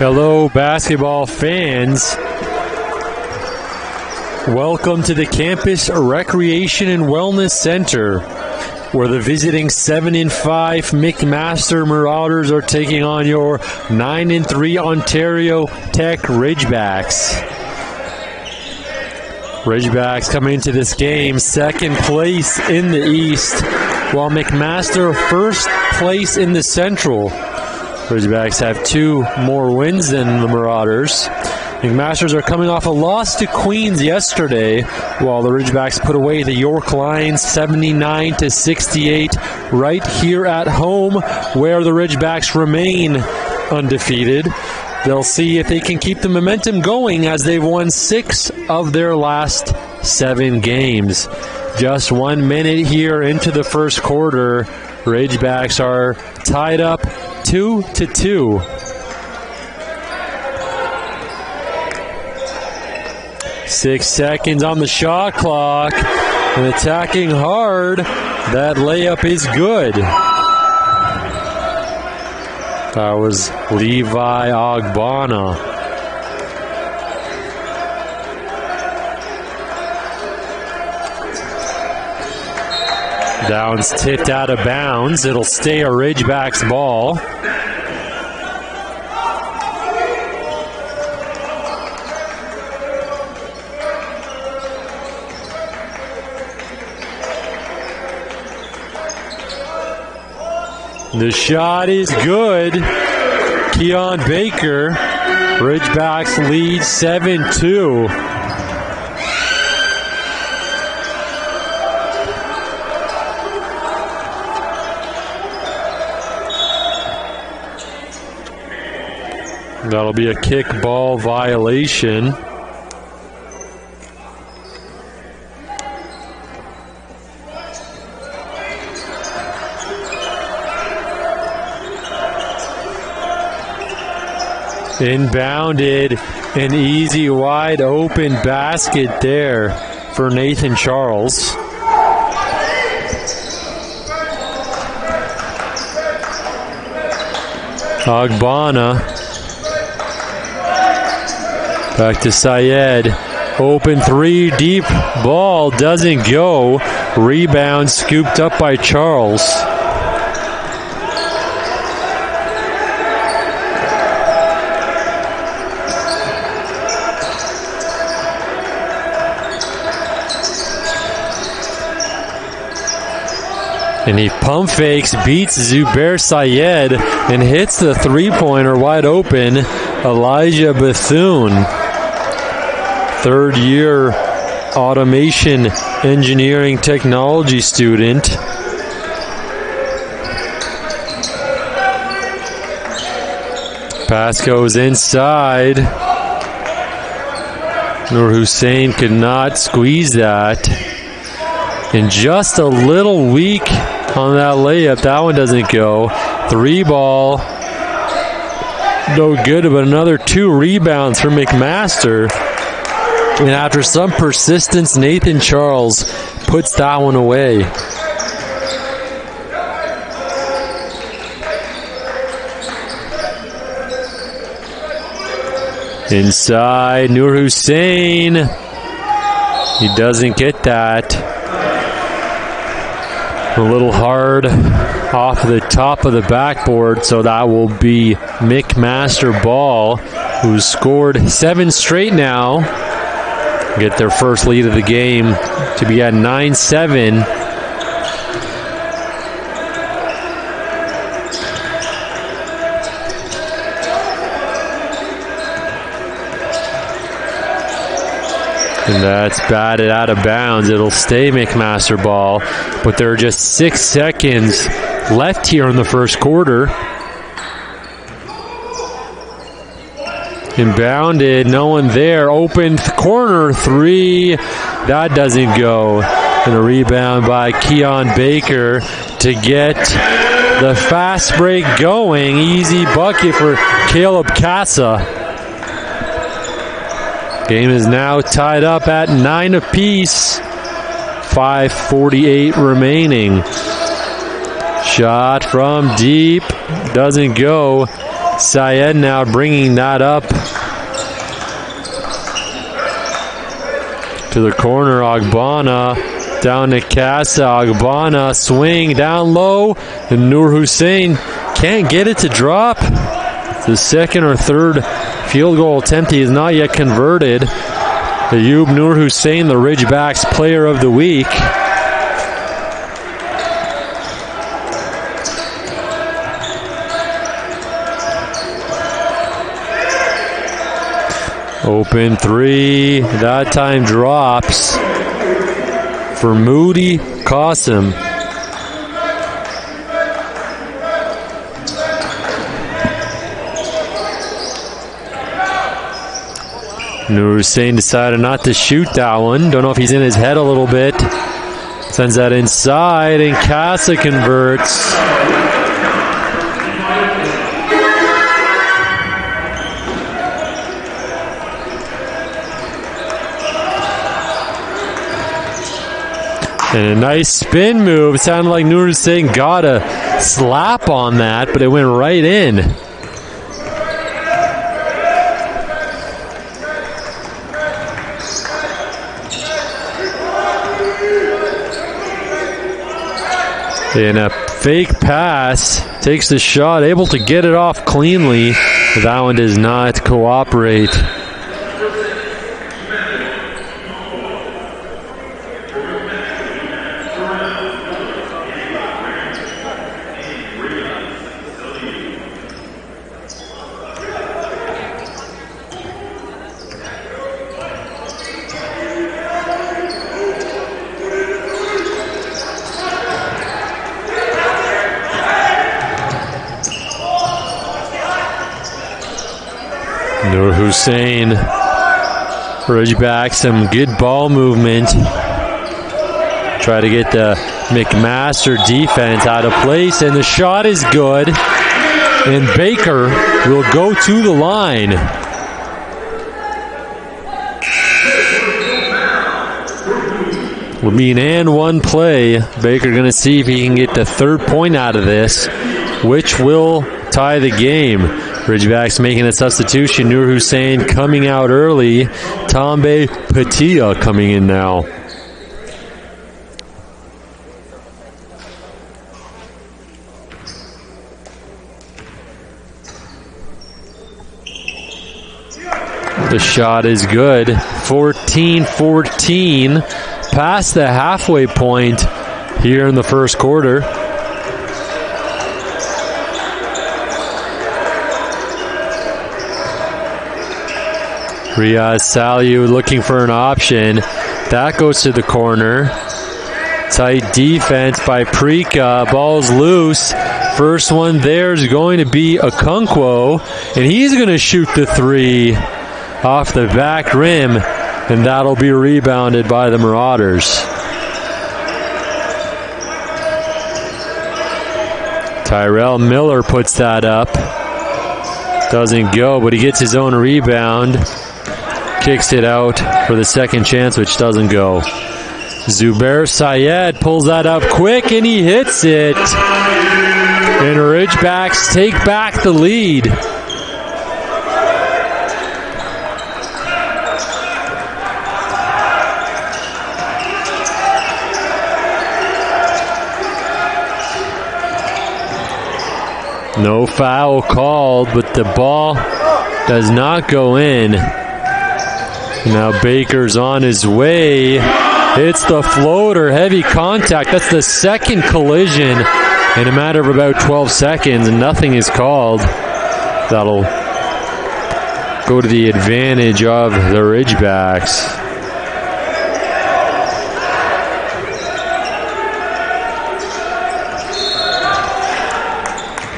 Hello, basketball fans. Welcome to the Campus Recreation and Wellness Center, where the visiting 7-5 McMaster Marauders are taking on your 9-3 Ontario Tech Ridgebacks. Ridgebacks coming into this game second place in the East, while McMaster first place in the Central. Ridgebacks have 2 more wins than the Marauders. McMasters are coming off a loss to Queens yesterday, while the Ridgebacks put away the York Lions 79-68 right here at home, where the Ridgebacks remain undefeated. They'll see if they can keep the momentum going, as they've won 6 of their last 7 games. Just 1 minute here into the first quarter. Ridgebacks are tied up 2-2. Six seconds on the shot clock, and attacking hard. That layup is good. That was Levi Ogbonna. Downs tipped out of bounds. It'll stay a Ridgebacks ball. The shot is good. Keon Baker. Ridgebacks lead 7-2. That'll be a kickball violation. Inbounded, an easy wide open basket there for Nathan Charles. Ogbonna. Back to Syed. Open 3, deep ball, doesn't go. Rebound scooped up by Charles. And he pump fakes, beats Zubair Syed, and hits the three-pointer wide open. Elijah Bethune, third-year automation engineering technology student. Pass goes inside. Nur Hussein could not squeeze that. And just a little weak on that layup. That one doesn't go. 3 ball. No good, but another 2 rebounds for McMaster. And after some persistence, Nathan Charles puts that one away. Inside, Nur Hussein. He doesn't get that. A little hard off the top of the backboard, so that will be McMaster ball, who's scored 7 straight now. Get their first lead of the game to be at 9-7. And that's batted out of bounds. It'll stay McMaster ball, but there are just 6 seconds left here in the first quarter. Inbounded, no one there. Open corner 3. That doesn't go. And a rebound by Keon Baker to get the fast break going. Easy bucket for Caleb Casa. Game is now tied up at 9 apiece. 5:48 remaining. Shot from deep. Doesn't go. Syed now bringing that up to the corner. Agbana down to Casa. Agbana swing down low, and Nur Hussein can't get it to drop. The second or third field goal attempt he has not yet converted. Ayub Nur Hussein, the Ridgebacks Player of the Week. Open three, that time drops for Moody Qasim. Nur Hussein decided not to shoot that one. Don't know if he's in his head a little bit. Sends that inside, and Casa converts. And a nice spin move. Sounded like Nur Hussein got a slap on that, but it went right in. And a fake pass, takes the shot, able to get it off cleanly. That one does not cooperate. Nur Hussein, Ridgeback, some good ball movement. Try to get the McMaster defense out of place, and the shot is good. And Baker will go to the line. Will be an and one play. Baker going to see if he can get the third point out of this, which will tie the game. Ridgebacks making a substitution. Nur Hussein coming out early. Tambe Patia coming in now. The shot is good. 14-14. Past the halfway point here in the first quarter. Riaz Saliu looking for an option. That goes to the corner. Tight defense by Prika. Ball's loose. First one there is going to be Okonkwo, and he's going to shoot the three off the back rim, and that'll be rebounded by the Marauders. Tyrell Miller puts that up. Doesn't go, but he gets his own rebound. Kicks it out for the second chance, which doesn't go. Zubair Syed pulls that up quick, and he hits it. And Ridgebacks take back the lead. No foul called, but the ball does not go in. Now Baker's on his way. It's the floater, heavy contact. That's the second collision in a matter of about 12 seconds, and nothing is called. That'll go to the advantage of the Ridgebacks.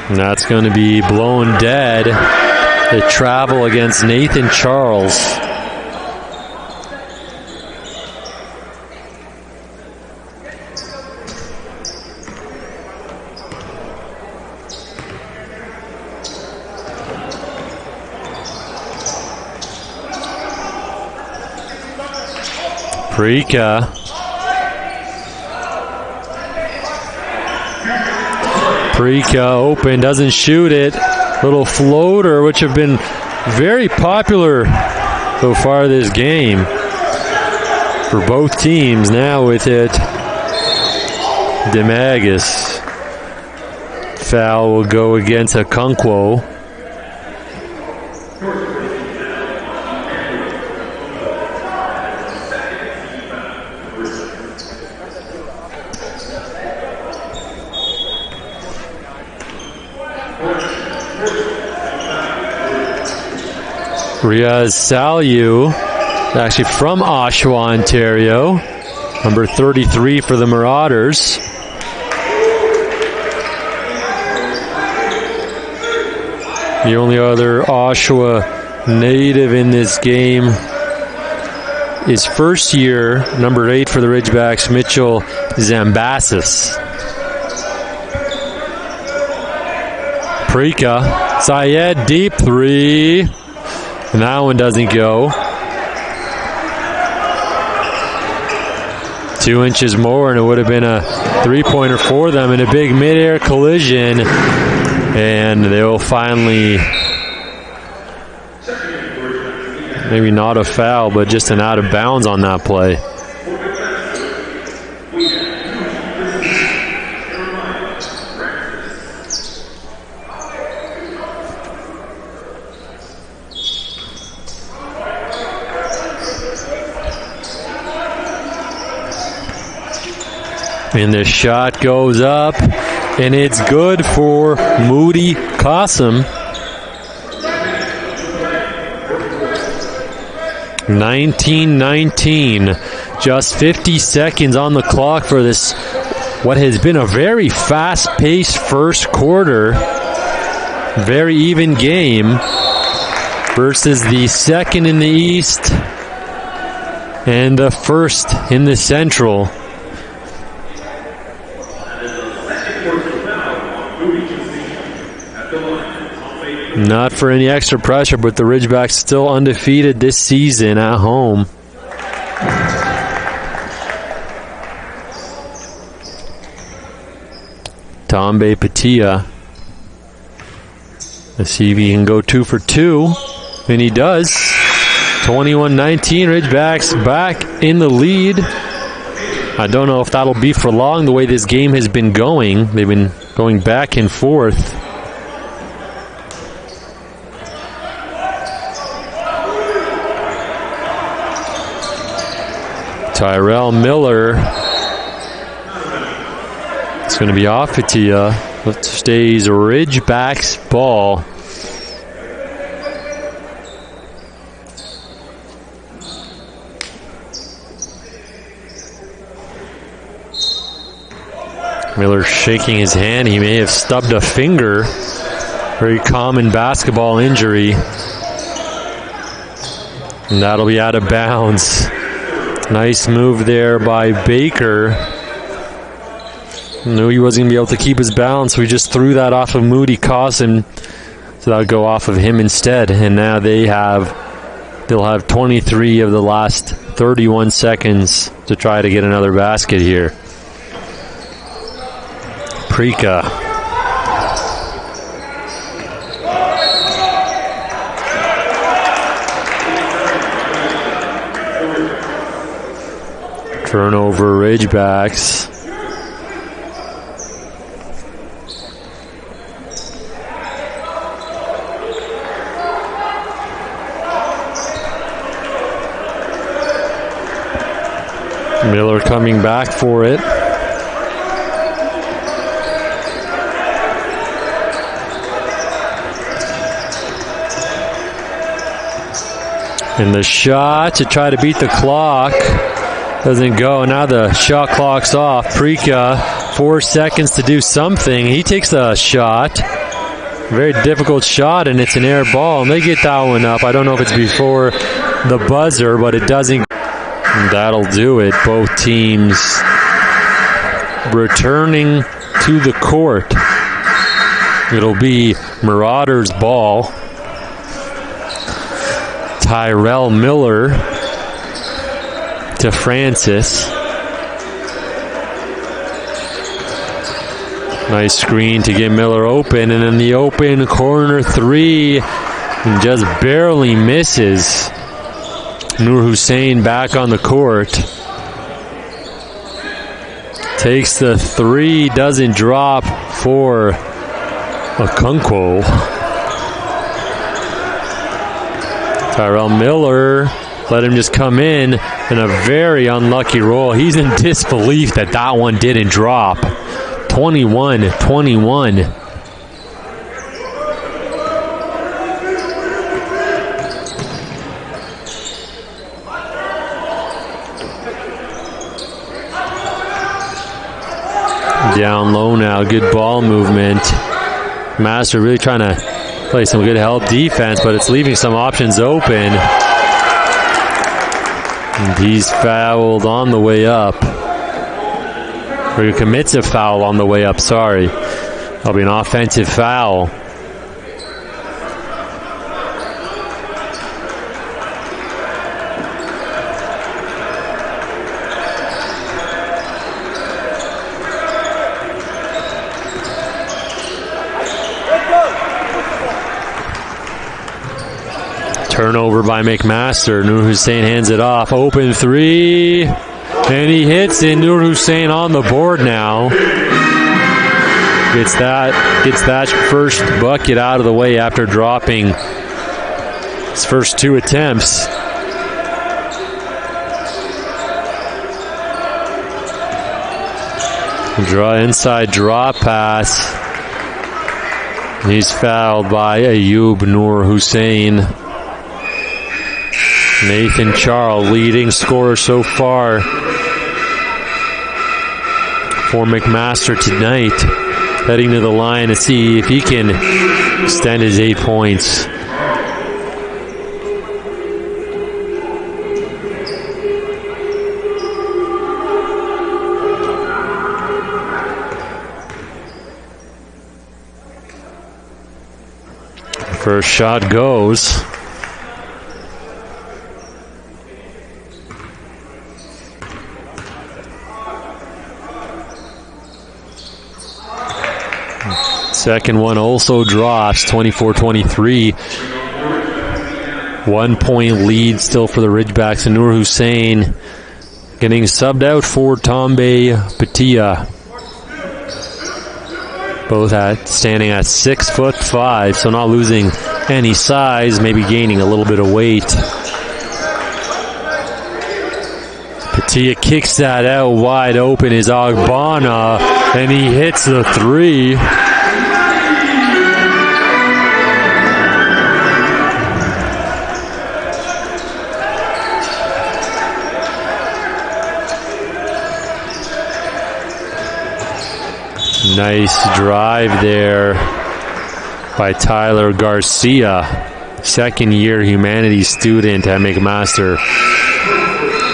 And that's going to be blown dead. The travel against Nathan Charles. Prika. Prika open, doesn't shoot it. little floater, which have been very popular so far this game for both teams. Now with it, Demagus. Foul will go against Okonkwo. Riaz Saliu, actually from Oshawa, Ontario, number 33 for the Marauders. The only other Oshawa native in this game is first year, number 8 for the Ridgebacks, Mitchell Zambasis. Prika, Syed, deep three. And that one doesn't go. 2 inches more, and it would have been a three-pointer for them in a big mid-air collision. And they will finally, maybe not a foul, but just an out of bounds on that play. And the shot goes up, and it's good for Moody Qasim. 19-19. Just 50 seconds on the clock for this, what has been a very fast-paced first quarter. Very even game versus the second in the East and the first in the Central. Not for any extra pressure, but the Ridgebacks still undefeated this season at home. Tambe Patia. Let's see if he can go 2 for 2. And he does. 21-19. Ridgebacks back in the lead. I don't know if that'll be for long the way this game has been going. They've been going back and forth. Tyrell Miller. It's going to be off Patia. It stays Ridgebacks ball. Miller shaking his hand. He may have stubbed a finger. Very common basketball injury. And that'll be out of bounds. Nice move there by Baker. Knew he wasn't going to be able to keep his balance, so he just threw that off of Moody Qasim. So that'll go off of him instead. And now they'll have 23 of the last 31 seconds to try to get another basket here. Prika. Turnover, Ridgebacks. Miller coming back for it. And the shot to try to beat the clock. Doesn't go. Now the shot clock's off. Prika, 4 seconds to do something. He takes a shot. Very difficult shot, and it's an air ball. And they get that one up. I don't know if it's before the buzzer, but it doesn't. And that'll do it. Both teams returning to the court. It'll be Marauders ball. Tyrell Miller to Francis. Nice screen to get Miller open, and then the open corner three, and just barely misses. Nur Hussein back on the court. Takes the three, doesn't drop for Okonkwo. Tyrell Miller let him just come in a very unlucky roll. He's in disbelief that that one didn't drop. 21-21. Down low now, good ball movement. Master really trying to play some good help defense, but it's leaving some options open. And he's fouled on the way up. Or he commits a foul on the way up, sorry. That'll be an offensive foul. Turnover by McMaster. Nur Hussein hands it off. Open three. And he hits it. Nur Hussein on the board now. Gets that first bucket out of the way after dropping his first two attempts. Inside drop pass. He's fouled by Ayub Nur Hussein. Nathan Charles, leading scorer so far for McMaster tonight. Heading to the line to see if he can extend his 8 points. First shot goes. Second one also drops, 24-23. 1 point lead still for the Ridgebacks, and Nur Hussein getting subbed out for Tombe Patia. Both standing at 6'5", so not losing any size, maybe gaining a little bit of weight. Patia kicks that out wide open is Agbana, and he hits the three. Nice drive there by Tyler Garcia, second-year humanities student at McMaster.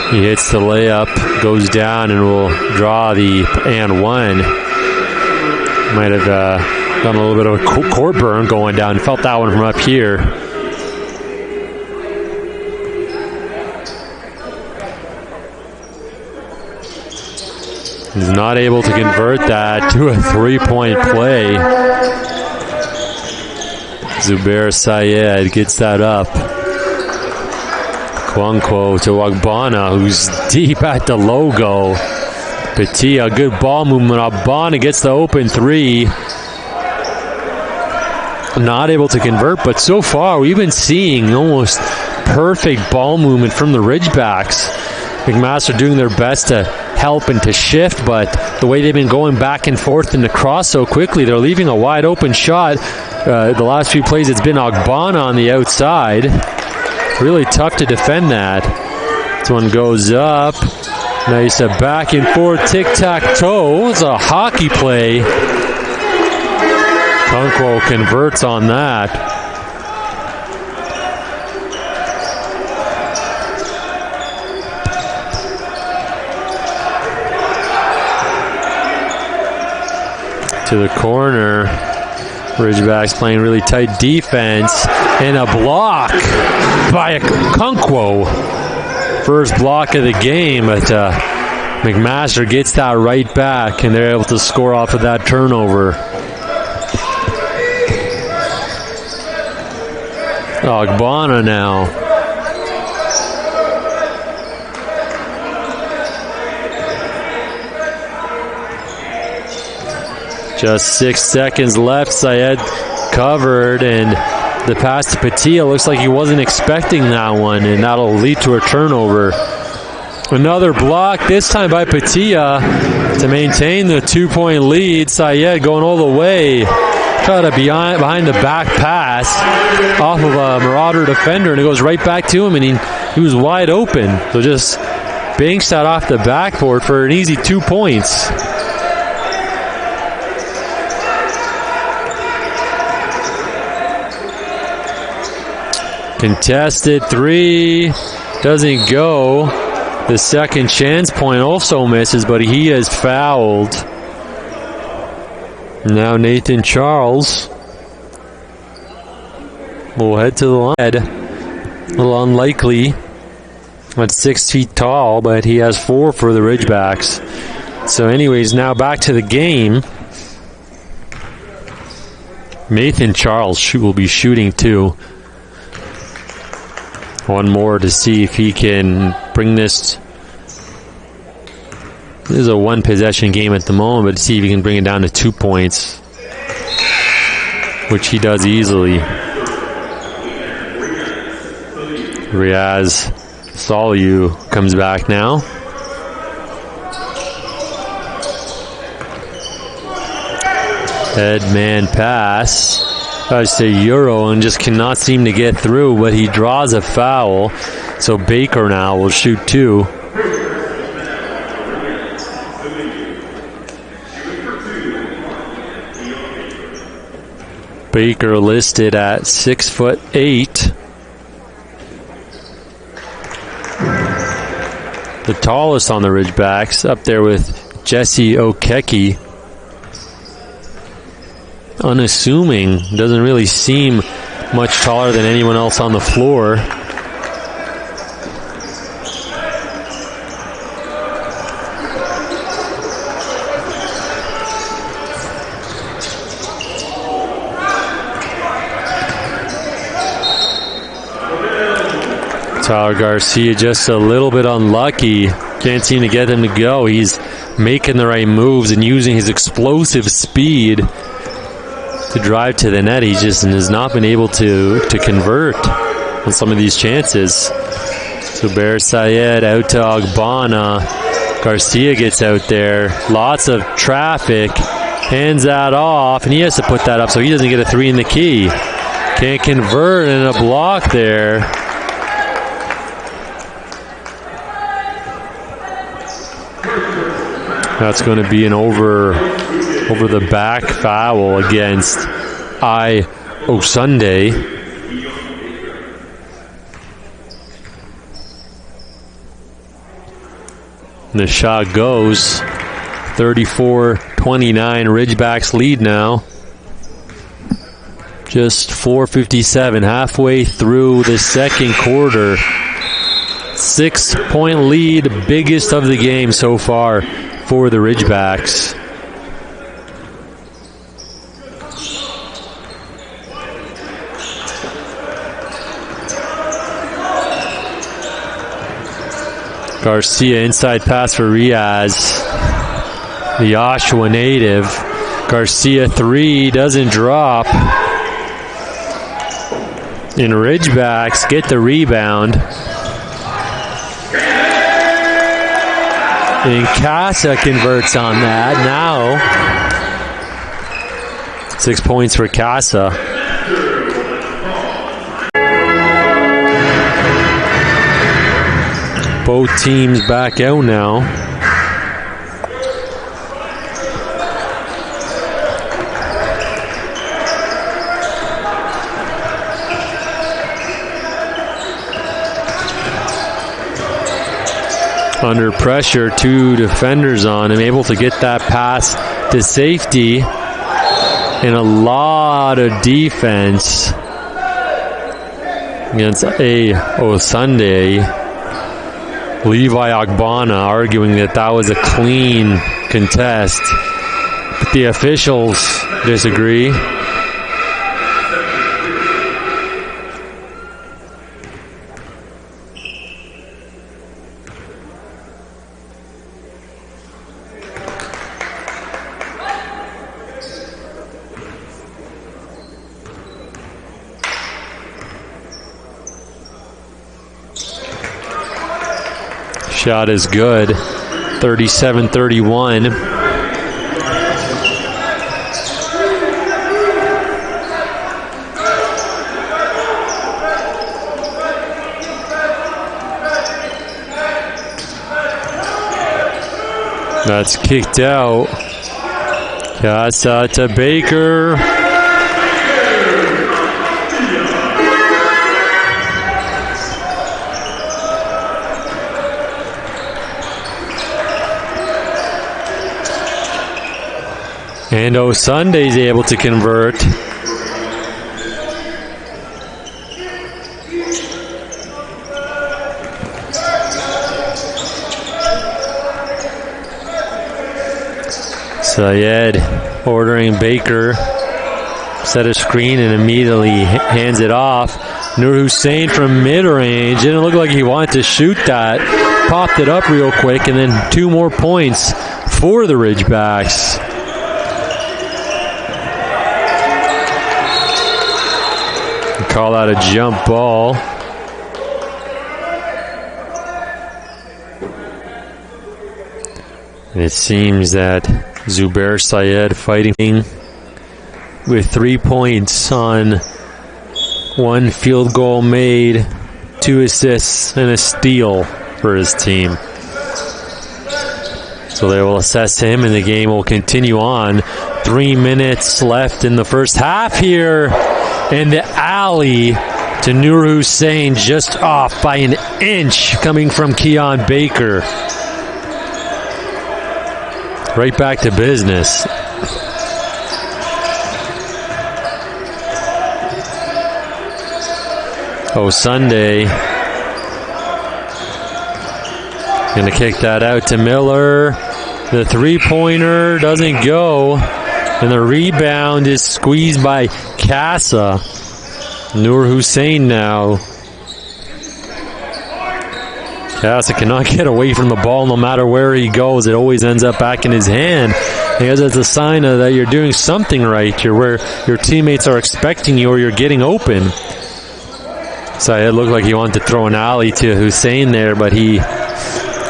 He hits the layup, goes down, and will draw the and one. Might have done a little bit of a court burn going down. Felt that one from up here. He's not able to convert that to a three-point play. Zubair Syed gets that up. Okonkwo to Agbana, who's deep at the logo. Patia, good ball movement. Agbana gets the open three. Not able to convert, but so far we've been seeing almost perfect ball movement from the Ridgebacks. McMaster doing their best to help and to shift, but the way they've been going back and forth in the cross so quickly, they're leaving a wide open shot. The last few plays, it's been Agbana on the outside. Really tough to defend that. This one goes up. Nice back and forth tic-tac-toe. It's a hockey play. Okonkwo converts on that. To the corner. Ridgebacks playing really tight defense. And a block by Okonkwo. First block of the game, but McMaster gets that right back, and they're able to score off of that turnover. Ogbonna now. Just 6 seconds left. Syed covered, and the pass to Patia looks like he wasn't expecting that one, and that'll lead to a turnover. Another block, this time by Patia to maintain the 2-point lead. Syed going all the way. Try to behind the back pass off of a Marauder defender, and it goes right back to him, and he was wide open. So just banks that off the backboard for an easy 2 points. Contested three, doesn't go. The second chance point also misses, but he is fouled. Now Nathan Charles will head to the line. A little unlikely at 6 feet tall, but he has 4 for the Ridgebacks. So anyways, now back to the game. Nathan Charles will be shooting 2. One more to see if he can bring this. This is a 1-possession game at the moment, but to see if he can bring it down to 2 points, which he does easily. Riaz Saliu comes back now. Head man pass. I say Euro and just cannot seem to get through, but he draws a foul. So Baker now will shoot 2. Baker listed at 6'8". The tallest on the Ridgebacks, up there with Jesse Okeke. Unassuming, doesn't really seem much taller than anyone else on the floor. Tyler Garcia just a little bit unlucky. Can't seem to get him to go. He's making the right moves and using his explosive speed to drive to the net. He just has not been able to convert on some of these chances. So Bear Syed out to Ogbonna. Garcia gets out there. Lots of traffic. Hands that off, and he has to put that up so he doesn't get a 3 in the key. Can't convert, and a block there. That's going to be an over the back foul against I Osunday. And the shot goes. 34-29, Ridgebacks lead now. Just 4:57, halfway through the second quarter. 6-point lead, biggest of the game so far for the Ridgebacks. Garcia inside pass for Riaz, the Oshawa native. Garcia 3 doesn't drop. And Ridgebacks get the rebound. And Casa converts on that. Now 6 points for Casa. Both teams back out now. Under pressure, 2 defenders on him, able to get that pass to safety. And a lot of defense against A. Osunday. Levi Ogbonna arguing that was a clean contest. But the officials disagree. Shot is good. 37-31. That's kicked out. Casa to Baker. And O'Sunday's able to convert. Syed ordering Baker set a screen and immediately hands it off. Nur Hussein from mid-range. Didn't look like he wanted to shoot that. Popped it up real quick, and then 2 more points for the Ridgebacks. Call out a jump ball. And it seems that Zubair Syed fighting with 3 points on 1 field goal made, 2 assists, and a steal for his team. So they will assess him, and the game will continue on. 3 minutes left in the first half here. And the alley to Nur Hussein just off by an inch coming from Keon Baker. Right back to business. Sunday gonna kick that out to Miller. The 3-pointer doesn't go. And the rebound is squeezed by Casa. Nur Hussein now. Casa cannot get away from the ball no matter where he goes. It always ends up back in his hand. Because it's a sign that you're doing something right. You're where your teammates are expecting you or you're getting open. So it looked like he wanted to throw an alley to Hussein there, but he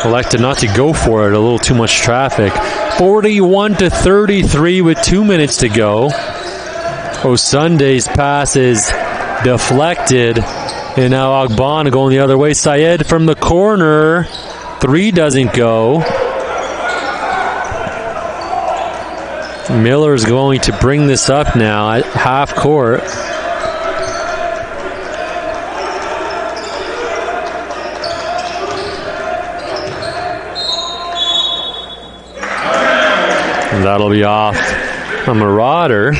elected not to go for it. A little too much traffic. 41-33 with 2 minutes to go. O'Sunday's pass is deflected. And now Ogbonna going the other way. Syed from the corner. 3 doesn't go. Miller's going to bring this up now at half court. And that'll be off a Marauder.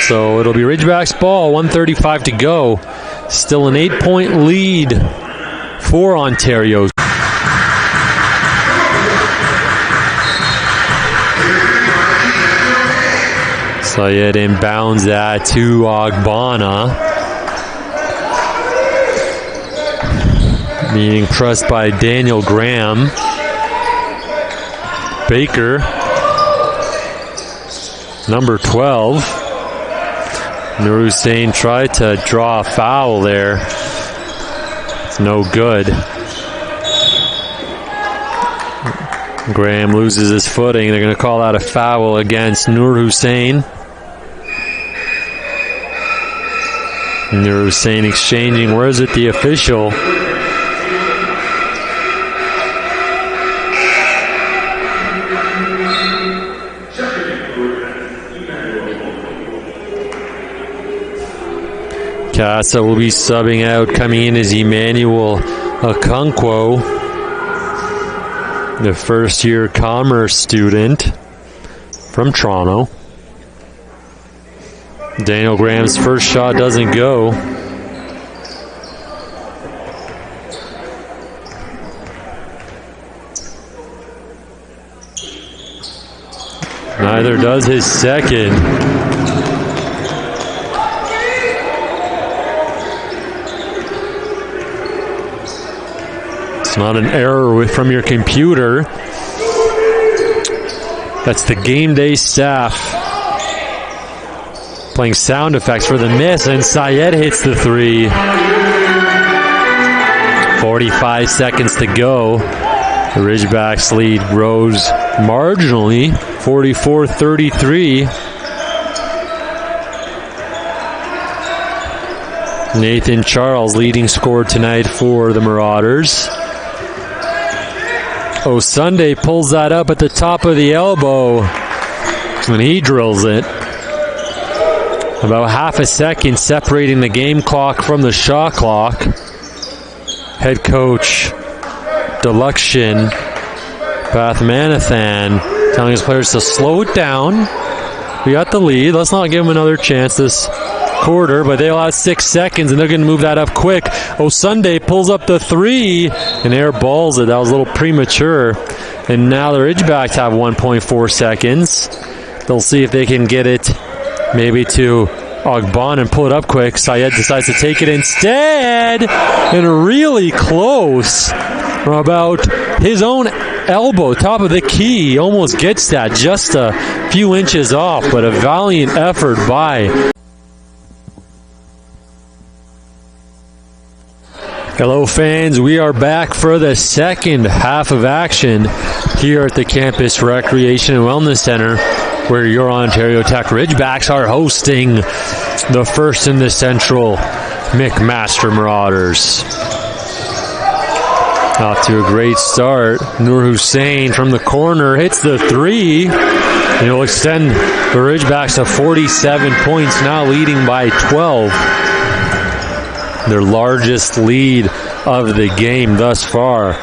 So it'll be Ridgebacks ball, 1:35 to go. Still an 8-point lead for Ontario. Syed inbounds that to Ogbonna. Being pressed by Daniel Graham. Baker. Number 12. Nur Hussein tried to draw a foul there. It's no good. Graham loses his footing. They're going to call out a foul against Nur Hussein. Nur Hussein exchanging words with the official. Casa will be subbing out. Coming in is Emmanuel Okonkwo, the first-year commerce student from Toronto. Daniel Graham's first shot doesn't go. Neither does his second. It's not an error from your computer. That's the game day staff playing sound effects for the miss, and Syed hits the three. 45 seconds to go. The Ridgebacks lead grows marginally, 44-33. Nathan Charles leading scorer tonight for the Marauders. Sunday pulls that up at the top of the elbow, and he drills it. About half a second separating the game clock from the shot clock. Head coach Deluxion Pathmanathan telling his players to slow it down. We got the lead. Let's not give them another chance this quarter, but they allowed 6 seconds, and they're going to move that up quick. Sunday pulls up the three and airballs it. That was a little premature. And now the Ridgebacks have 1.4 seconds. They'll see if they can get it maybe to Ogbon and pull it up quick. Syed decides to take it instead, and really close from about his own elbow, top of the key. He almost gets that, just a few inches off, but a valiant effort by. Hello fans, we are back for the second half of action here at the Campus Recreation and Wellness Center, where your Ontario Tech Ridgebacks are hosting the first in the Central McMaster Marauders. Off to a great start. Nur Hussein from the corner hits the three. And it'll extend the Ridgebacks to 47 points, now leading by 12. Their largest lead of the game thus far.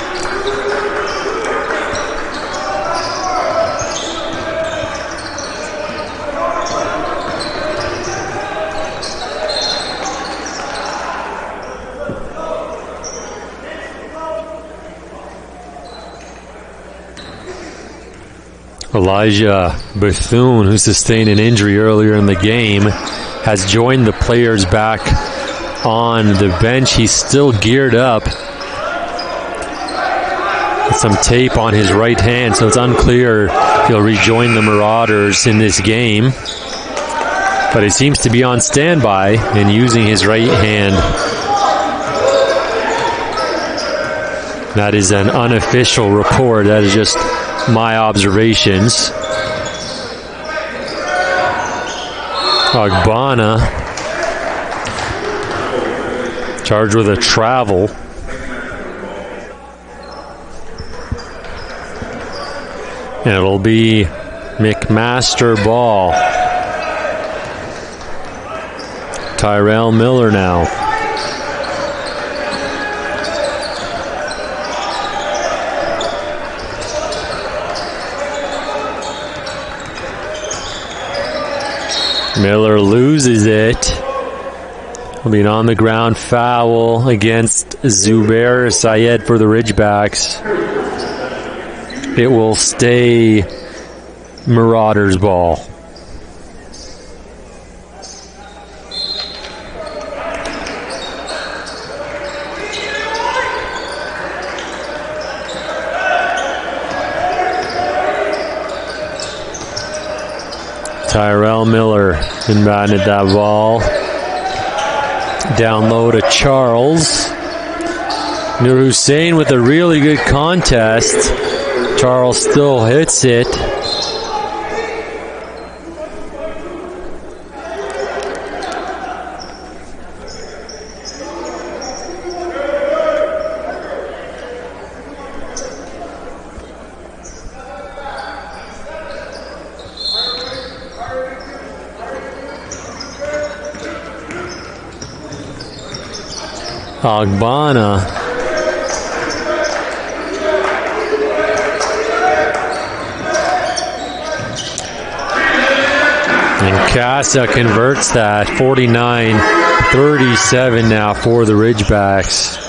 Elijah Bethune, who sustained an injury earlier in the game, has joined the players back on the bench. He's still geared up with some tape on his right hand, so it's unclear if he'll rejoin the Marauders in this game. But he seems to be on standby and using his right hand. That is an unofficial report. That is just my observations. Ogbana charged with a travel. And it'll be McMaster ball. Tyrell Miller now. Miller loses it. It'll be an on-the-ground foul against Zubair Syed for the Ridgebacks. It will stay Marauders ball. Tyrell Miller inbounded that ball. Down low to Charles. Nur Hussein with a really good contest. Charles still hits it. Ogbana. And Casa converts that. 49-37 now for the Ridgebacks.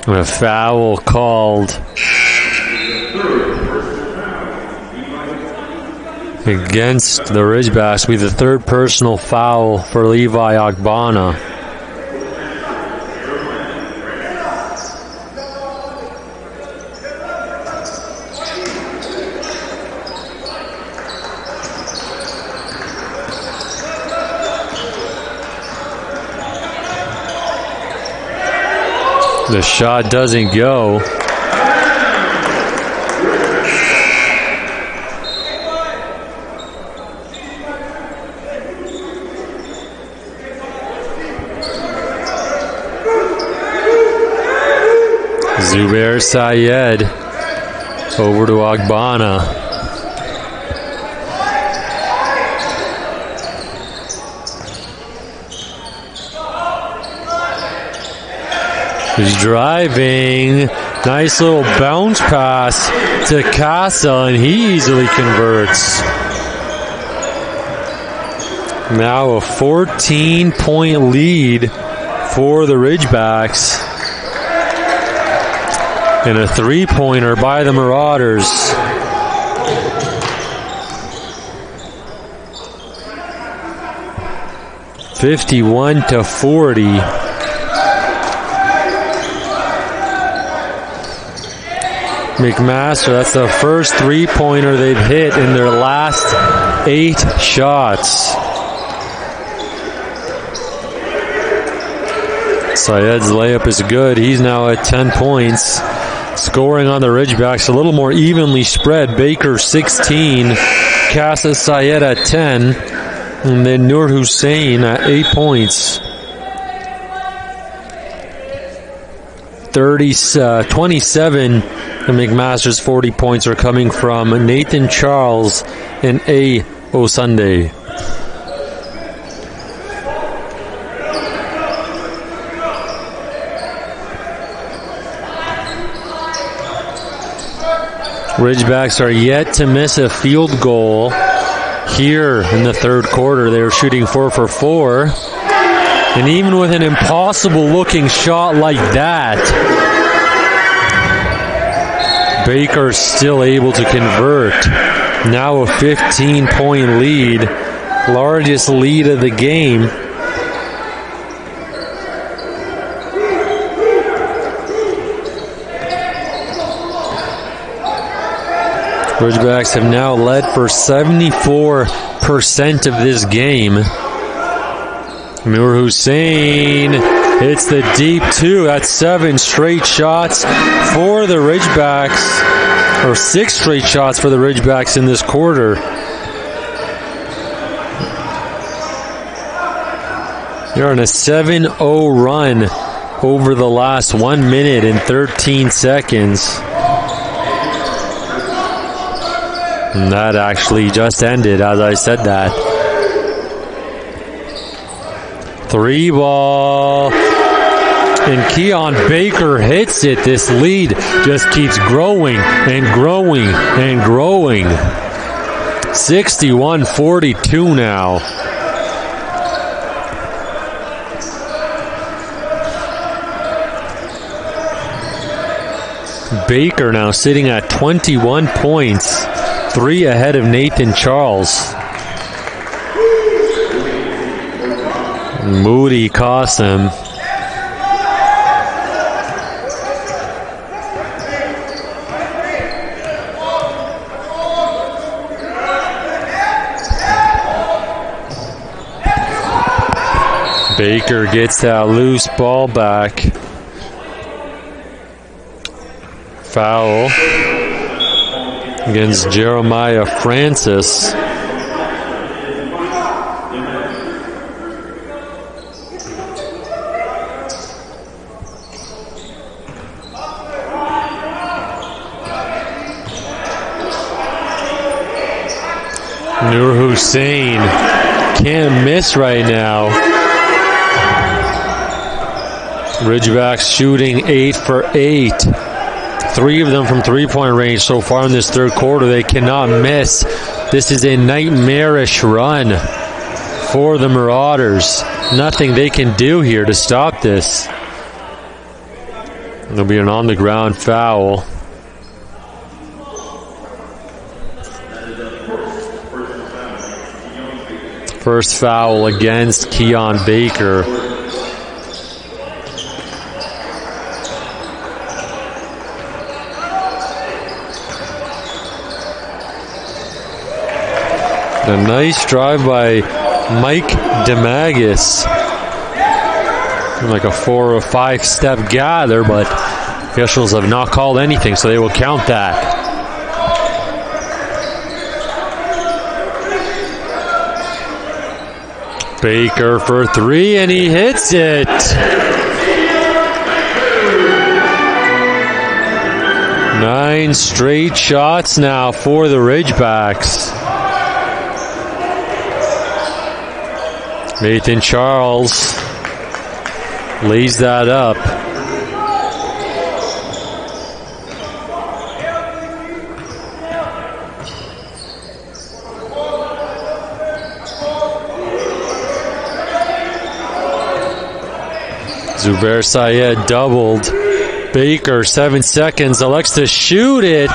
A foul called against the Ridgebacks. Will be the third personal foul for Levi Ogbonna. The shot doesn't go. Zubair Syed over to Ogbonna. He's driving. Nice little bounce pass to Casa, and he easily converts. Now a 14-point lead for the Ridgebacks. And a three-pointer by the Marauders. (51-40). McMaster, that's the first three-pointer they've hit in their last 8 shots. Syed's layup is good. He's now at 10 points. Scoring on the Ridgebacks a little more evenly spread. Baker 16, Casa Syed at 10, and then Nur Hussein at 8 points. 27 of McMaster's 40 points are coming from Nathan Charles and A. Osunday. Ridgebacks are yet to miss a field goal here in the third quarter. They were shooting 4 for 4. And even with an impossible-looking shot like that, Baker's still able to convert. Now a 15-point lead, largest lead of the game. Ridgebacks have now led for 74% of this game. Nur Hussein hits the deep 2. That's 7 straight shots for the Ridgebacks, or 6 straight shots for the Ridgebacks in this quarter. They're on a 7-0 run over the last 1 minute and 13 seconds. And that actually just ended as I said that. 3 ball. And Keon Baker hits it. This lead just keeps growing and growing and growing. 61-42 now. Baker now sitting at 21 points. 3 ahead of Nathan Charles. Moody cost him. Baker gets that loose ball back. Foul against Jeremiah Francis. Nur Hussein can't miss right now. Ridgebacks shooting 8 for 8. 3 of them from three-point range so far in this third quarter. They cannot miss. This is a nightmarish run for the Marauders. Nothing they can do here to stop this. There'll be an on-the-ground foul. First foul against Keon Baker. A nice drive by Mike DeMagis. Like a 4 or 5 step gather, but officials have not called anything, so they will count that. Baker for 3, and he hits it. Nine straight shots now for the Ridgebacks. Nathan Charles lays that up. Zubair Syed doubled. Baker, 7 seconds, elects to shoot it.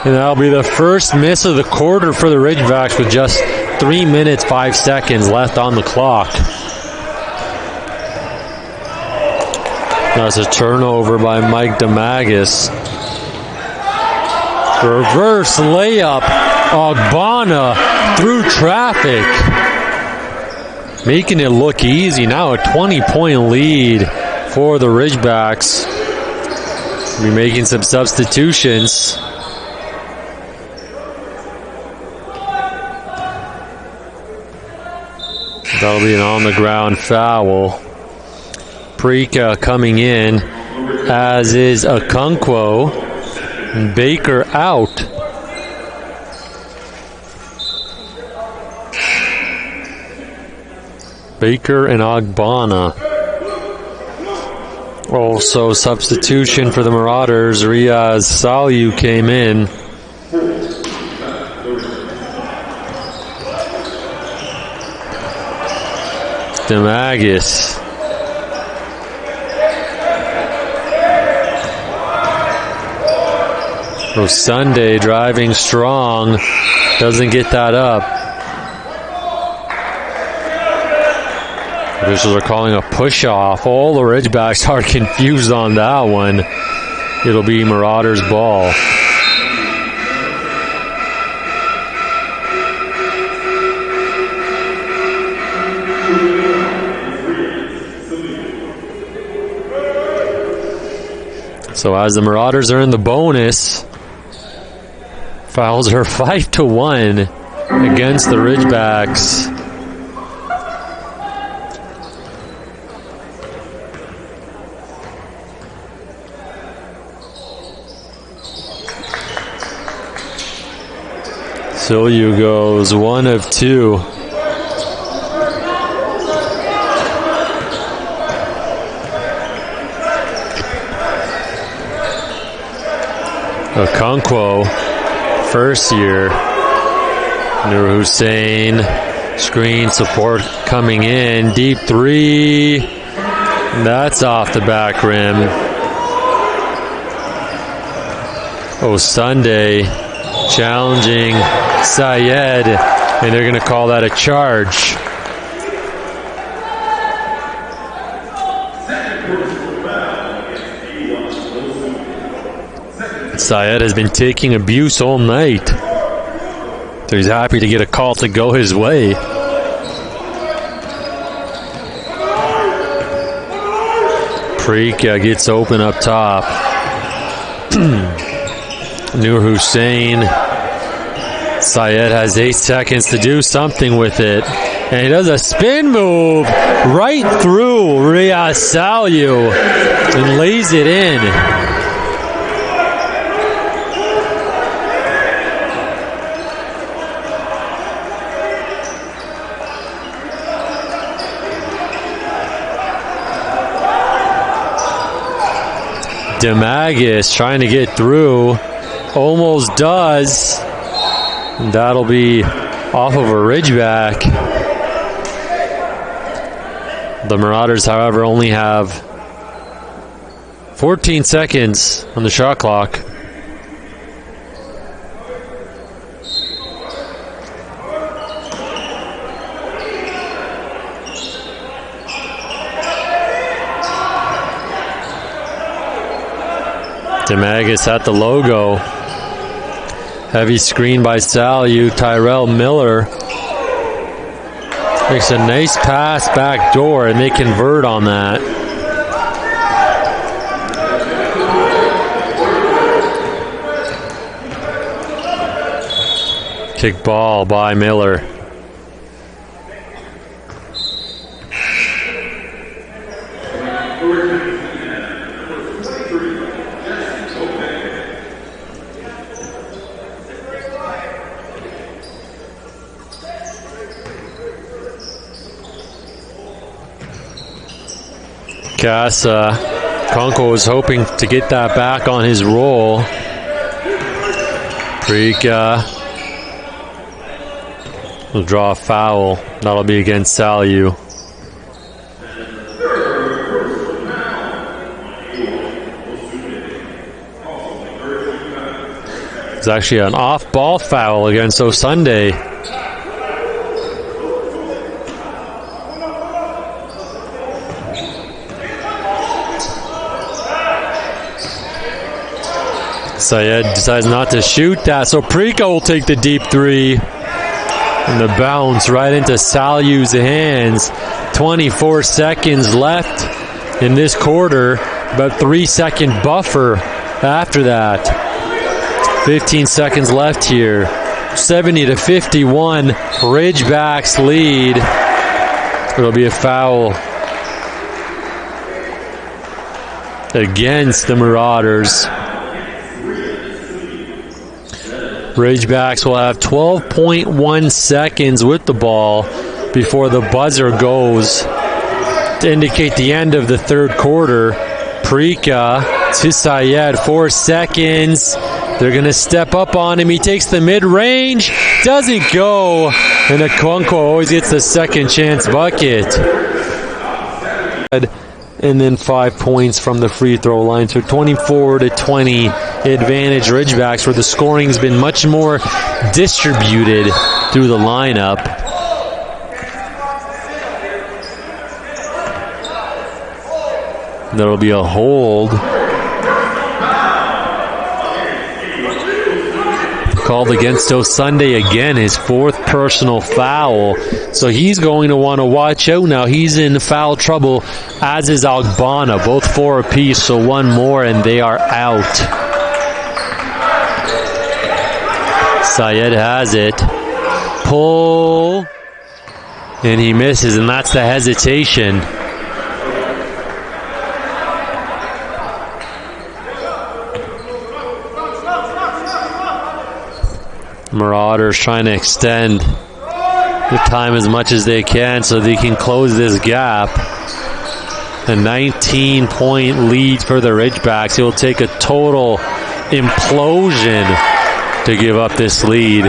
And that'll be the first miss of the quarter for the Ridgebacks with just 3 minutes, 5 seconds left on the clock. That's a turnover by Mike DeMagis. Reverse layup. Ogbonna through traffic. Making it look easy. Now a 20-point lead for the Ridgebacks. Be making some substitutions. That'll be an on-the-ground foul. Prika coming in, as is Okonkwo. Baker out. Baker and Ogbonna. Also substitution for the Marauders. Riaz Saliu came in. DeMagis. Sunday driving strong. Doesn't get that up. Officials are calling a push-off. All the Ridgebacks are confused on that one. It'll be Marauders' ball. So as the Marauders are in the bonus, fouls are 5-1 against the Ridgebacks. Saliu goes 1 of 2. Okonkwo, first year. Nur Hussein, screen support coming in. Deep 3. That's off the back rim. Sunday challenging Syed, and they're going to call that a charge. Syed has been taking abuse all night, so he's happy to get a call to go his way. Prika gets open up top. Nur Hussein. Syed has 8 seconds to do something with it. And he does a spin move right through Riaz Saliu and lays it in. DeMagis trying to get through. Almost does. And that'll be off of a Ridgeback. The Marauders, however, only have 14 seconds on the shot clock. Demagus at the logo. Heavy screen by Salyu. Tyrell Miller makes a nice pass back door, and they convert on that. Kick ball by Miller. Casa. Kunkel was hoping to get that back on his roll. Prika will draw a foul. That'll be against Salyu. It's actually an off-ball foul against Osunde. Syed decides not to shoot that, so Prika will take the deep three. And the bounce right into Salyu's hands. 24 seconds left in this quarter. About 3-second buffer after that. 15 seconds left here. 70-51. Ridgebacks lead. It'll be a foul against the Marauders. Ridgebacks will have 12.1 seconds with the ball before the buzzer goes to indicate the end of the third quarter. Prika to Syed, 4 seconds. They're going to step up on him. He takes the mid-range. Doesn't go. And Okonkwo always gets the second chance bucket. And then 5 points from the free throw line. So 24-20 advantage Ridgebacks, where the scoring's been much more distributed through the lineup. That'll be a hold. Called against Osunde again, his fourth personal foul. So he's going to want to watch out now. He's in foul trouble, as is Ogbonna. Both 4 apiece, so one more and they are out. Syed has it. Pull. And he misses, and that's the hesitation. Marauders trying to extend the time as much as they can so they can close this gap. A 19-point lead for the Ridgebacks. It will take a total implosion to give up this lead,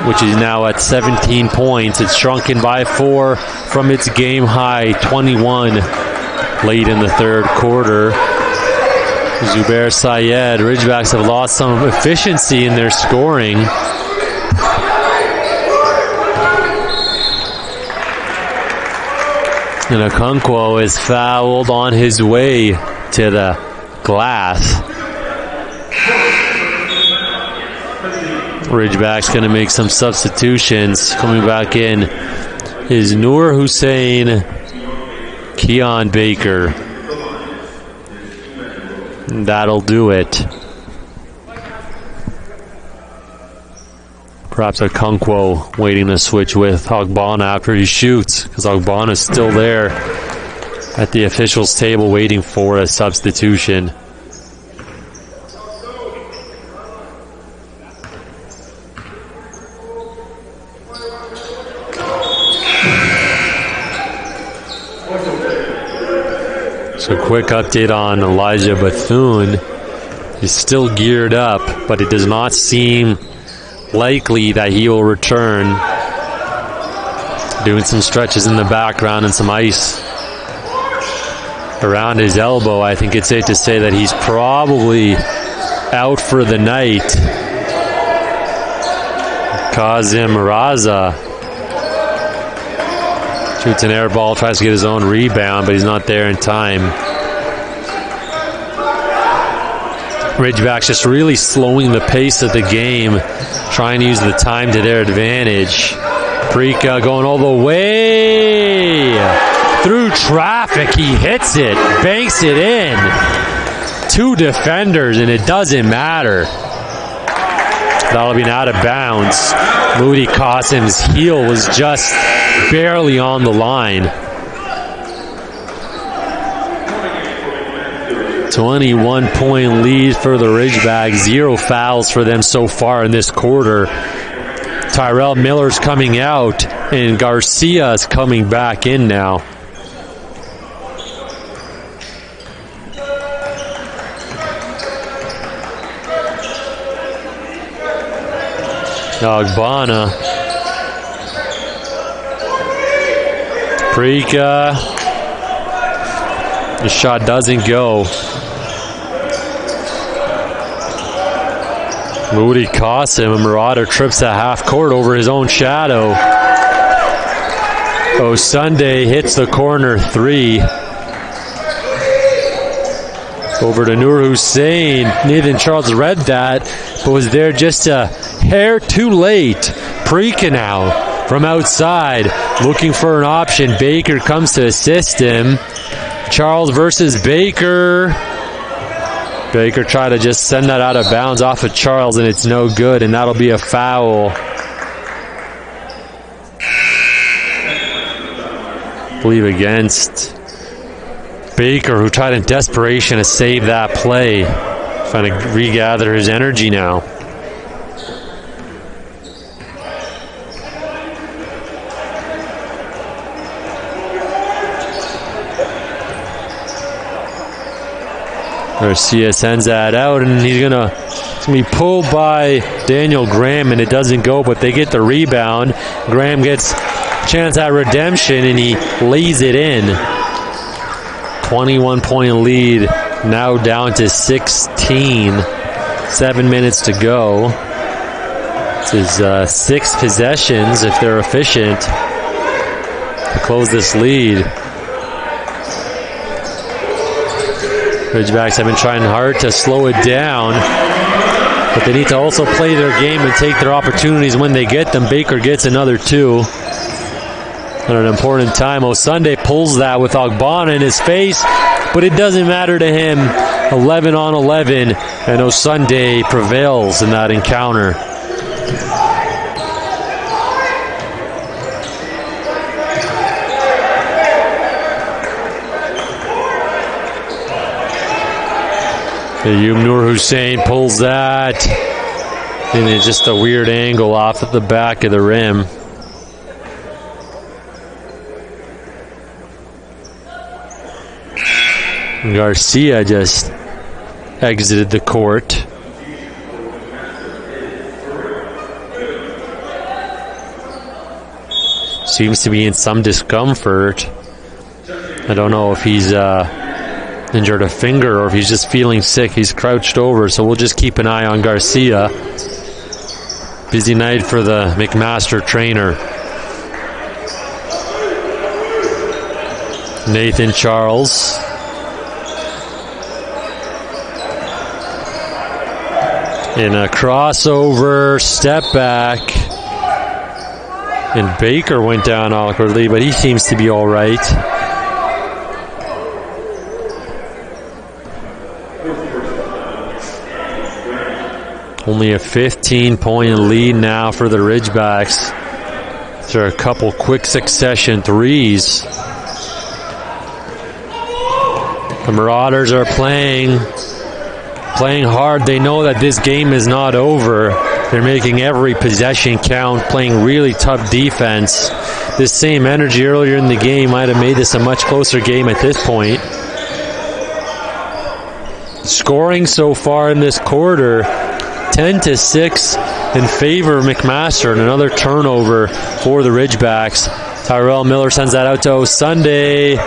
which is now at 17 points. It's shrunken by 4 from its game high 21 late in the third quarter. Zubair Syed. Ridgebacks have lost some efficiency in their scoring. And Okonkwo is fouled on his way to the glass. Ridgebacks going to make some substitutions. Coming back in is Noor Hussein, Keon Baker. That'll do it. Perhaps Okonkwo waiting to switch with Ogbonna after he shoots, because Ogbonna is still there at the officials' table waiting for a substitution. So quick update on Elijah Bethune. He's still geared up, but it does not seem likely that he will return. Doing some stretches in the background and some ice around his elbow. I think it's safe to say that he's probably out for the night. Kazim Raza shoots an air ball, tries to get his own rebound, but he's not there in time. Ridgebacks just really slowing the pace of the game, trying to use the time to their advantage. Prika going all the way through traffic. He hits it, banks it in. 2 defenders, and it doesn't matter. That'll be out of bounds. Moody Qasim's heel was just barely on the line. 21-point lead for the Ridgebacks. 0 fouls for them so far in this quarter. Tyrell Miller's coming out, and Garcia's coming back in now. Ogbonna. Prika. The shot doesn't go. Moody Qasim, a Marauder, trips the half court over his own shadow. Sunday hits the corner 3. Over to Nur Hussein. Nathan Charles read that, but was there just a hair too late. Prika now from outside, looking for an option. Baker comes to assist him. Charles versus Baker. Baker tried to just send that out of bounds off of Charles, and it's no good, and that'll be a foul. I believe against Baker, who tried in desperation to save that play. Trying to regather his energy now. Garcia sends that out, and he's going to be pulled by Daniel Graham, and it doesn't go, but they get the rebound. Graham gets a chance at redemption, and he lays it in. 21-point lead, now down to 16. 7 minutes to go. This is 6 possessions, if they're efficient, to close this lead. Ridgebacks have been trying hard to slow it down, but they need to also play their game and take their opportunities when they get them. Baker gets another 2 at an important time. Sunday pulls that with Ogbonna in his face, but it doesn't matter to him. 11 on 11, and Sunday prevails in that encounter. Ayub Nur Hussein pulls that, and it's just a weird angle off at the back of the rim. Garcia just exited the court. Seems to be in some discomfort. I don't know if he's injured a finger or if he's just feeling sick. He's crouched over, so we'll just keep an eye on Garcia. Busy night for the McMaster trainer. Nathan Charles. In a crossover, step back. And Baker went down awkwardly, but he seems to be all right. Only a 15-point lead now for the Ridgebacks. There are a couple quick succession threes. The Marauders are playing hard. They know that this game is not over. They're making every possession count, playing really tough defense. This same energy earlier in the game might have made this a much closer game at this point. Scoring so far in this quarter, 10-6 in favor of McMaster, and another turnover for the Ridgebacks. Tyrell Miller sends that out to Sunday.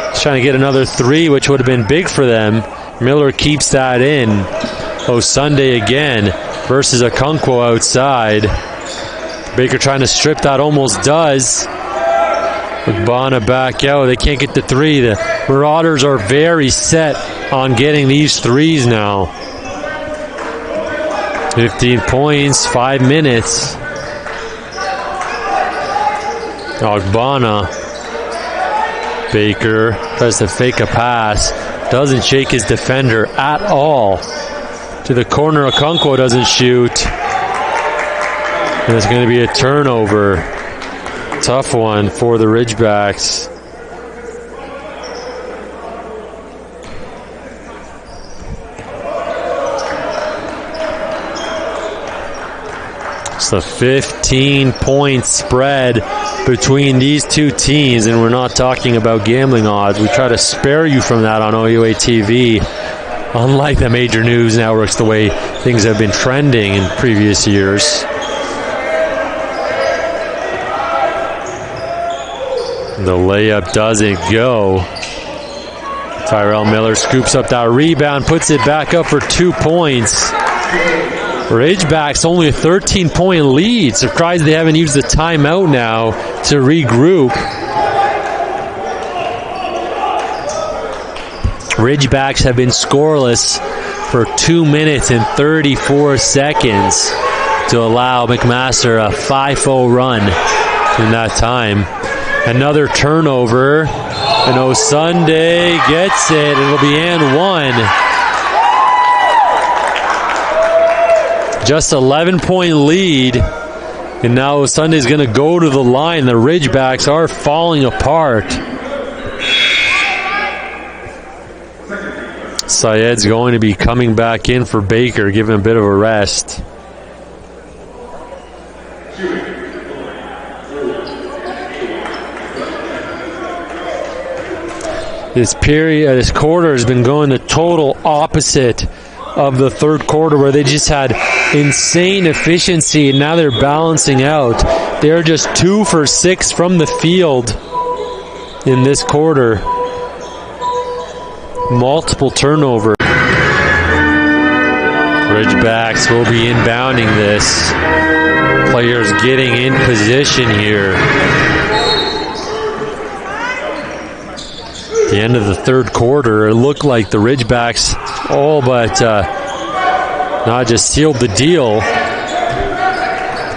He's trying to get another 3, which would have been big for them. Miller keeps that in. Sunday again versus Okonkwo outside. Baker trying to strip that, almost does. Ogbonna back out. They can't get the 3. The Marauders are very set on getting these 3s now. 15 points, 5 minutes. Ogbonna. Baker tries to fake a pass. Doesn't shake his defender at all. To the corner, Okonkwo doesn't shoot. And it's going to be a turnover. Tough one for the Ridgebacks. It's a 15-point spread between these two teams, and we're not talking about gambling odds. We try to spare you from that on OUA TV. Unlike the major news networks, the way things have been trending in previous years. The layup doesn't go. Tyrell Miller scoops up that rebound, puts it back up for 2 points. Ridgebacks only a 13-point lead. Surprised they haven't used the timeout now to regroup. Ridgebacks have been scoreless for 2 minutes and 34 seconds to allow McMaster a 5-0 run in that time. Another turnover, and Sunday gets it. It'll be and 1. Just 11-point lead, and now Sunday's going to go to the line. The Ridgebacks are falling apart. Syed's going to be coming back in for Baker, giving him a bit of a rest. This quarter has been going the total opposite of the third quarter, where they just had insane efficiency, and now they're balancing out. They're just 2 for 6 from the field in this quarter. Multiple turnovers. Ridgebacks will be inbounding this. Players getting in position here. At the end of the third quarter, it looked like the Ridgebacks all but not just sealed the deal.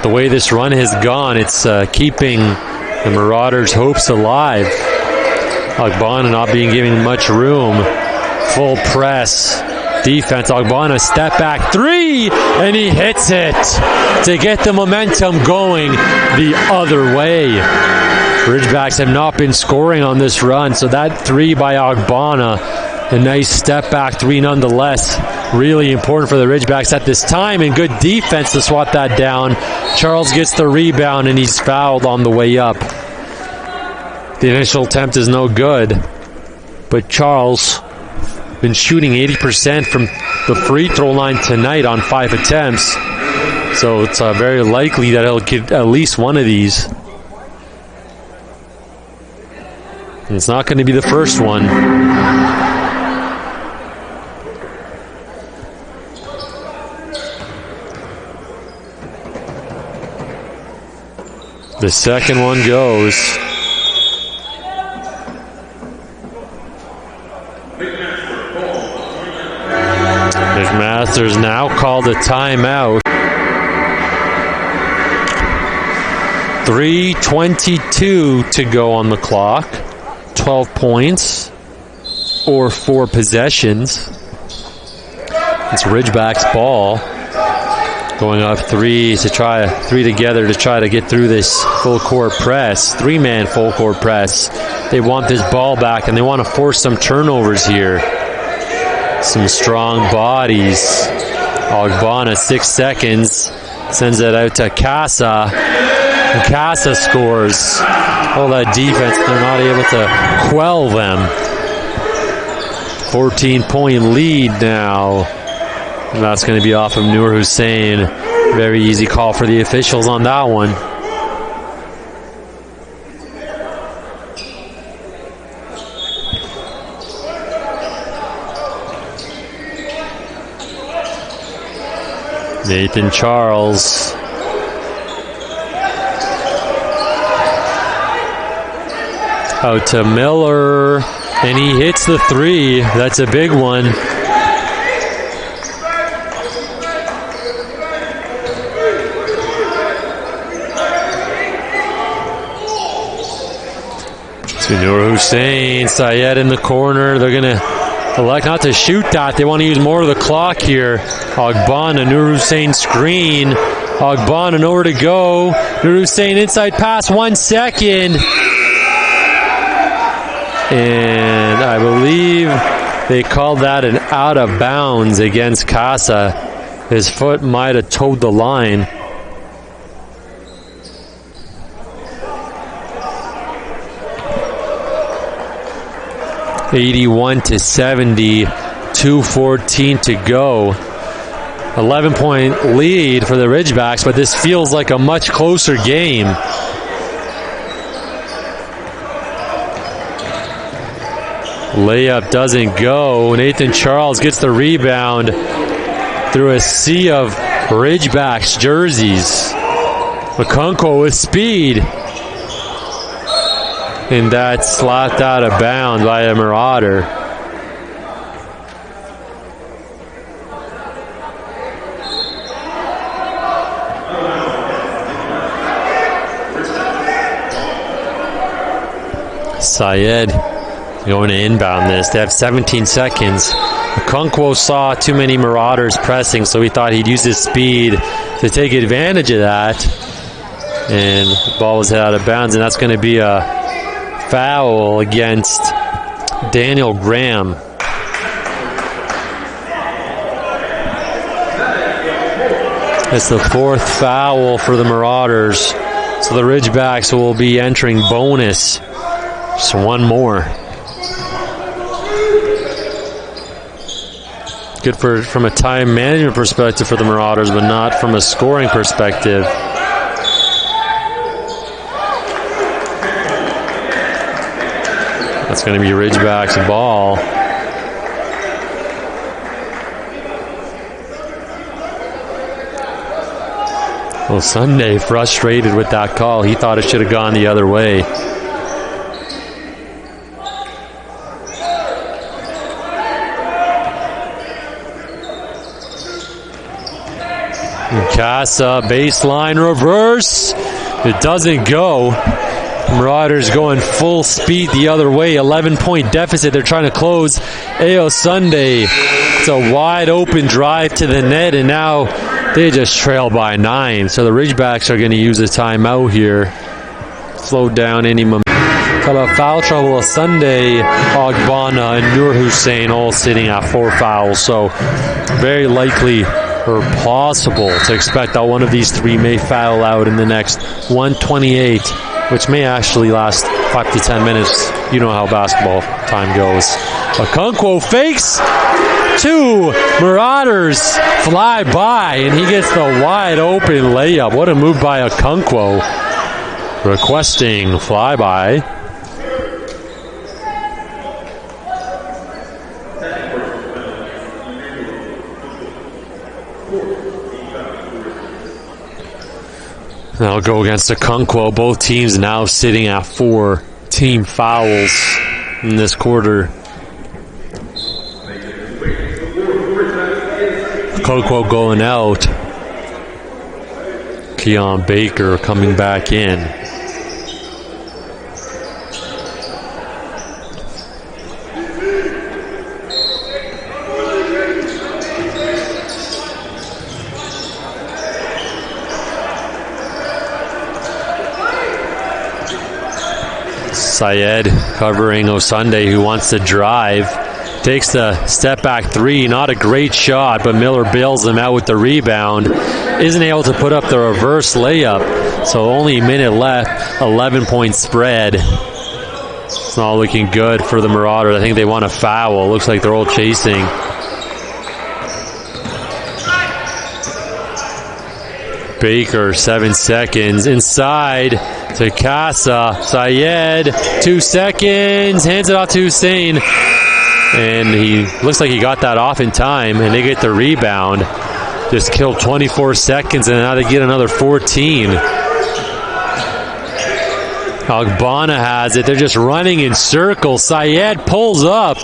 The way this run has gone, it's keeping the Marauders' hopes alive. Ogbonna not being given much room. Full press defense. Ogbonna step back 3, and he hits it to get the momentum going the other way. Ridgebacks have not been scoring on this run, so that 3 by Ogbonna, a nice step back 3 nonetheless. Really important for the Ridgebacks at this time, and good defense to swat that down. Charles gets the rebound, and he's fouled on the way up. The initial attempt is no good, but Charles been shooting 80% from the free throw line tonight on 5 attempts, so it's very likely that he'll get at least one of these. And it's not going to be the first one. The second one goes. McMaster's now called a timeout. 3:22 to go on the clock. 12 points or 4 possessions. It's Ridgebacks ball. Going up 3 to try 3 together to try to get through this full court press. 3-man full court press. They want this ball back, and they want to force some turnovers here. Some strong bodies. Ogbonna, 6 seconds. Sends it out to Casa. And Casa scores. All that defense, they're not able to quell them. 14-point lead now. And that's going to be off of Noor Hussein. Very easy call for the officials on that one. Nathan Charles. Out to Miller, and he hits the three. That's a big one. To Nur Hussein, Syed in the corner. They're going to elect not to shoot that. They want to use more of the clock here. Ogbonna, Nur Hussein screen. Ogbonna nowhere to go. Nur Hussein inside pass, 1 second. And I believe they called that an out of bounds against Casa. His foot might have toed the line. (81-70), 2:14 to go. 11-point lead for the Ridgebacks, but this feels like a much closer game. Layup doesn't go. Nathan Charles gets the rebound through a sea of Ridgebacks jerseys. Okonkwo with speed. And that's slapped out of bounds by a Marauder. Syed going to inbound this. They have 17 seconds. Okonkwo saw too many Marauders pressing, so he thought he'd use his speed to take advantage of that. And the ball was hit out of bounds, and that's going to be a foul against Daniel Graham. It's the 4th foul for the Marauders. So the Ridgebacks will be entering bonus. Just one more. Good from a time management perspective for the Marauders, but not from a scoring perspective. That's going to be Ridgebacks' ball. Well, Sunday frustrated with that call. He thought it should have gone the other way. Casa, baseline reverse. It doesn't go. Marauders going full speed the other way. 11-point deficit. They're trying to close. Ao Sunday. It's a wide open drive to the net, and now they just trail by 9. So the Ridgebacks are going to use a timeout here. Slow down any momentum. Talk about foul trouble. Sunday, Ogbonna, and Nur Hussein all sitting at 4 fouls. So very likely or possible to expect that one of these 3 may foul out in the next 1:28, which may actually last 5 to 10 minutes. You know how basketball time goes. Okonkwo fakes. 2 Marauders fly by, and he gets the wide open layup. What a move by Okonkwo. Requesting flyby. That'll go against Okonkwo. Both teams now sitting at 4 team fouls in this quarter. Okonkwo going out. Keon Baker coming back in. Syed covering Osunday, who wants to drive. Takes the step back 3. Not a great shot, but Miller bails him out with the rebound. Isn't able to put up the reverse layup. So only a minute left. 11-point spread. It's not looking good for the Marauders. I think they want a foul. Looks like they're all chasing. Baker, 7 seconds. Inside to Casa. Syed, 2 seconds. Hands it off to Hussein. And he looks like he got that off in time, and they get the rebound. just killed 24 seconds, and now they get another 14. Agbana has it. They're just running in circles. Syed pulls up,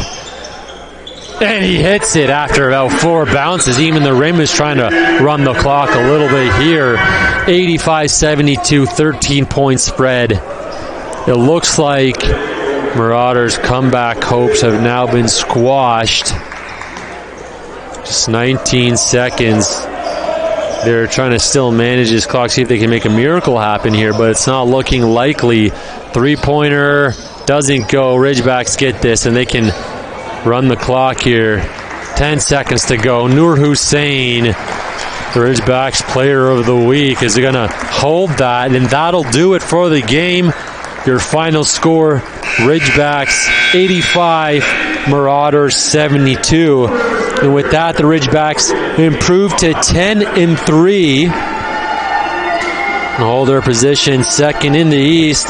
and he hits it after about 4 bounces. Even the rim is trying to run the clock a little bit here. 85-72, 13-point spread. It looks like Marauders' comeback hopes have now been squashed. Just 19 seconds. They're trying to still manage this clock, see if they can make a miracle happen here, but it's not looking likely. 3-pointer doesn't go. Ridgebacks get this, and they can run the clock here. 10 seconds to go. Noor Hussein, the Ridgebacks player of the week, is going to hold that, and that'll do it for the game. Your final score, Ridgebacks 85, Marauders 72. And with that, the Ridgebacks improved to 10-3 and hold their position second in the East.